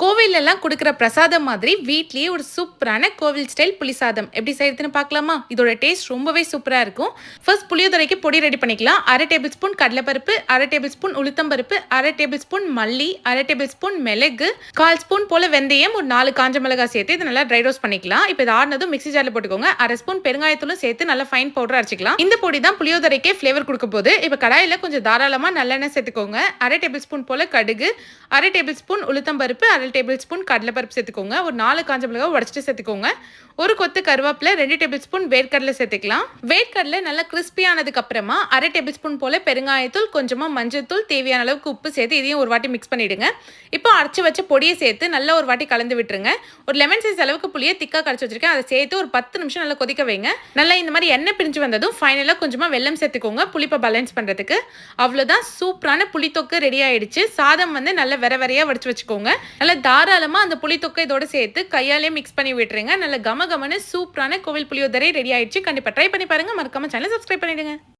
கோவில்லலாம் குடுக்குற பிரசாதம் மாதிரி வீட்லயே ஒரு சூப்பரான கோவில் ஸ்டைல் புளி சாதம் எப்படி செய்யறதுன்னு பார்க்கலாமா? இதோட டேஸ்ட் ரொம்பவே சூப்பரா இருக்கும். ஃபர்ஸ்ட் புளியோதரைக்கு பொடி ரெடி பண்ணிக்கலாம். 1/2 டேபிள் ஸ்பூன் கடலைப்பருப்பு, 1/2 டேபிள் ஸ்பூன் உளுத்தம்பருப்பு, 1/2 டேபிள் ஸ்பூன் மல்லி, 1/2 டேபிள் ஸ்பூன் மிளகு, 1/4 ஸ்பூன் போல வெந்தயம், ஒரு 4 காஞ்ச மிளகாய் சேர்த்து இதை நல்லா ட்ரை ரோஸ்ட் பண்ணிக்கலாம். இப்போ இது ஆறுனதும் மிக்ஸி ஜார்ல போட்டுக்கோங்க. 1/2 ஸ்பூன் பெருங்காயத்தூளும் சேர்த்து நல்லா ஃபைன் பவுடர் அரைச்சிக்கலாம். இந்த பொடி தான் புளியோதரைக்கே ஃப்ளேவர் கொடுக்க போகுது. இப்போ கடாயில கொஞ்சம் தாராளமா நல்லெண்ணெய் சேர்த்துக்கோங்க. 1/2 டேபிள் ஸ்பூன் போல கடுகு, 1/2 டேபிள் ஸ்பூன் உளுத்தம்பருப்பு, 1/2 டேபிள் ஸ்பூன் கடலைப்பருப்பு சேர்த்துக்கோங்க. ஒரு 4 காஞ்ச மிளகாய் உடைச்சிட்டு சேர்த்துக்கோங்க. ஒரு கொத்து கருவேப்பிலை, 2 டேபிள் ஸ்பூன் வேர்க்கடலை சேர்த்துக்கலாம். வேர்க்கடலை நல்லா கிறிஸ்பி ஆனதுக்கு அப்புறமா 1/2 டேபிள் ஸ்பூன் போல பெருங்காயத்தூள், கொஞ்சமா மஞ்சள்தூள், தேவையான அளவுக்கு உப்பு சேர்த்து இதையும் ஒரு வாட்டி மிக்ஸ் பண்ணிடுங்க. இப்போ அரைச்சு வச்ச பொடியை சேர்த்து நல்லா ஒரு வாட்டி கலந்து விட்டுருங்க. ஒரு லெமன் சைஸ் அளவுக்கு புளியை திக்கா கரைச்சி வச்சிருக்கேன். அதை சேர்த்து ஒரு 10 நிமிஷம் நல்லா கொதிக்க வைங்க. நல்லா இந்த மாதிரி எண்ணெய் பிரிஞ்சு வந்ததும் ஃபைனலா கொஞ்சமா வெல்லம் சேர்த்துக்கோங்க புளிப்பை பேலன்ஸ் பண்றதுக்கு. அவ்வளவுதான், சூப்பரான புளித்தொக்கு ரெடி ஆயிடுச்சு. சாதம் வந்து நல்லா வெற வெறையா வடிச்சு வச்சுக்கோங்க. நல்லா தாராளமா அந்த புளித்தொக்கை இதோட சேர்த்து கையாலே மிக்ஸ் பண்ணி விட்டுருங்க. நல்ல கமகமன்னு சூப்பரான கோவில் புளியோதரை ரெடி ஆயிடுச்சு. கண்டிப்பா ட்ரை பண்ணி பாருங்க. மறக்காம சேனலை சப்ஸ்கிரைப் பண்ணிடுங்க.